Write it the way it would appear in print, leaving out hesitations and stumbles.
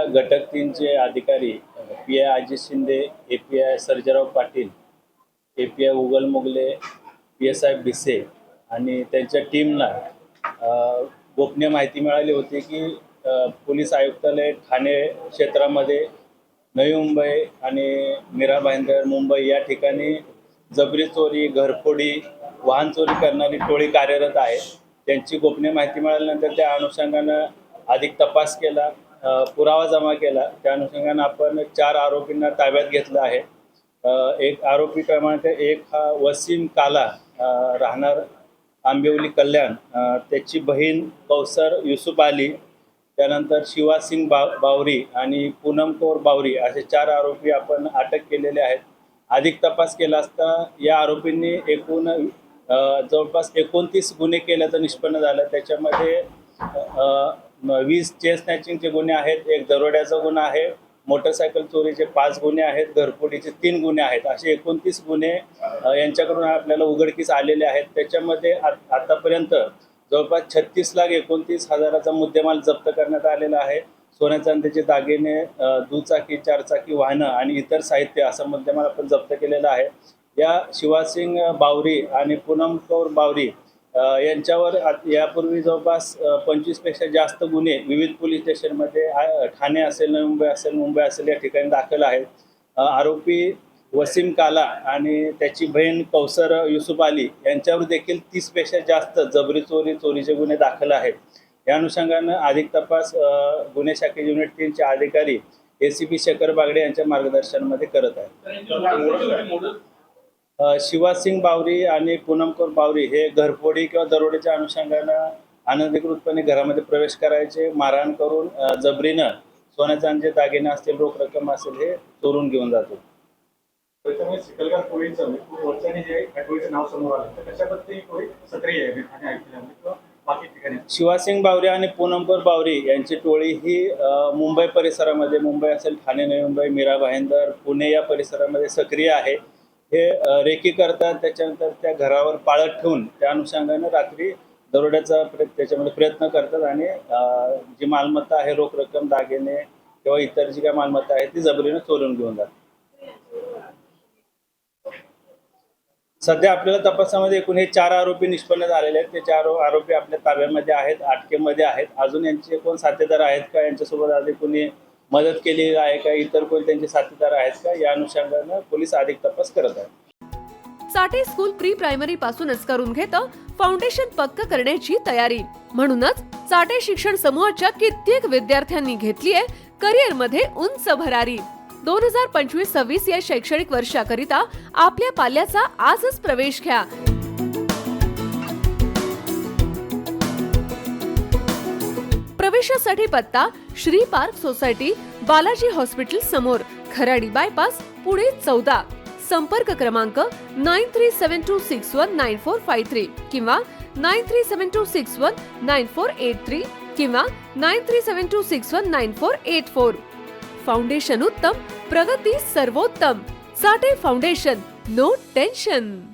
घटक 3चे अधिकारी पी.आय. अजित शिंदे, ए.पी.आय. सर्जेराव पाटील, ए.पी.आय. उगल मुगले, पी.एस.आय. भिसे आणि त्यांच्या टीमला गोपनीय माहिती मिळाली होती की पोलीस आयुक्तालय ठाणे क्षेत्रामध्ये नवी मुंबई आणि मीरा भाईंदर मुंबई या ठिकाणी जबरी चोरी, घरफोडी, वाहन चोरी करणारी टोळी कार्यरत आहे. त्यांची गोपनीय माहिती मिळाल्यानंतर त्या अनुषंगानं अधिक तपास केला, पुरावा जमा केला. त्या अनुषंगानं आपण 4 आरोपींना ताब्यात घेतलं आहे. एक आरोपी क्रमांक 1 हा वसीम काला, राहणार आंबिवली कल्याण, त्याची बहीण कौसर युसुफ अली, त्यानंतर शिवासिंग बावरी आणि पूनम कौर बावरी असे 4 आरोपी आपण अटक केलेले आहेत. अधिक तपास केला असता या आरोपींनी एकूण जवळपास 29 गुन्हे केल्याचं निष्पन्न झालं. त्याच्यामध्ये 20 चेन स्नॅचिंगचे गुन्हे आहेत, 1 दरोड्याचा गुन्हा आहे, मोटरसायकल चोरीचे 5 गुन्हे आहेत, घरफोडीचे 3 गुन्हे आहेत. असे 29 गुन्हे यांच्याकडून आपल्याला उघडकीस आलेले आहेत. त्याच्यामध्ये आतापर्यंत जवळपास 36,29,000चा मुद्देमाल जप्त करण्यात आलेला आहे. सोन्या चांदीचे दागिने, दुचाकी, 4 चाकी वाहनं आणि इतर साहित्य असं मुद्देमाल आपण जप्त केलेला आहे. या शिवासिंग बावरी आणि पूनम कौर बावरी यांच्यावर यापूर्वी जवळपास 25 पेक्षा जास्त गुन्हे विविध पोलीस स्टेशनमध्ये ठाणे असेल, नवी मुंबई असेल, मुंबई असेल या ठिकाणी दाखल आहेत. आरोपी वसीम काला आणि त्याची बहीण कौसर युसुफ अली यांच्यावर देखील 30 पेक्षा जास्त जबरी चोरीचे गुन्हे दाखल आहेत. या अनुषंगानं अधिक तपास गुन्हे शाखे युनिट 3चे अधिकारी ACP शेखर बागडे यांच्या मार्गदर्शनामध्ये करत आहेत. शिवासिंग बावरी आणि पूनम कौर बावरी हे घरफोडी किंवा दरोडेच्या अनुषंगानं अनधिकृतपणे घरामध्ये प्रवेश करायचे, मारहाण करून जबरीनं सोन्या चांदीचे दागिने असतील, रोख रक्कम असेल हे चोरून घेऊन जातो. चिखलगाव टोळीचं खूप वर्षांनी जे टोळीचं नाव समोर आलं तर कशा पद्धतीने टोळी सक्रिय आहे ठाणे ऐकल्यामध्ये किंवा बाकी ठिकाणी? शिवासिंग बावरी आणि पूनम कौर बावरी यांची टोळी ही मुंबई परिसरामध्ये, मुंबई असेल, ठाणे, नवी मुंबई, मीरा भाईंदर, पुणे या परिसरामध्ये सक्रिय आहे. हे रेकी करतात, त्याच्यानंतर त्या घरावर पाळत ठेवून त्या अनुषंगानं रात्री दरोड्याचा त्याच्यामध्ये प्रयत्न करतात आणि जी मालमत्ता आहे, रोख रक्कम, दागिने किंवा इतर जी काय मालमत्ता आहे ती जबरीनं चोरून घेऊन जातात. सध्या आपल्याला तपासामध्ये एकूण हे 4 आरोपी निष्पन्न झालेले आहेत. ते 4 आरोपी आपल्या ताब्यामध्ये आहेत, अटकेमध्ये आहेत. अजून यांचे कोण साथीदार आहेत का, यांच्यासोबत आधी कोणी मदत केली आहे का, इतर कोण त्यांचे साथीदार आहेत का, या अनुषंगानं पोलीस अधिक तपास करत आहेत. साठे स्कूल प्री प्रायमरी पासूनच करून घेतं फाउंडेशन पक्क करण्याची तयारी. म्हणूनच साठे शिक्षण समूहाच्या कित्येक विद्यार्थ्यांनी घेतलीये करिअर मध्ये उंच भरारी. 2025-26 या शैक्षणिक वर्षाकरिता आपल्या पाल्याचा आजच प्रवेश घ्या. प्रवेशासाठी पत्ता Shri park society, Balaji hospital समोर, खराडी बायपास, पुणे 14. संपर्क क्रमांक 9372619453 किंवा 9372619483 किंवा 9372619484. फाउंडेशन उत्तम, प्रगती सर्वोत्तम. साठे फाउंडेशन, नो टेन्शन.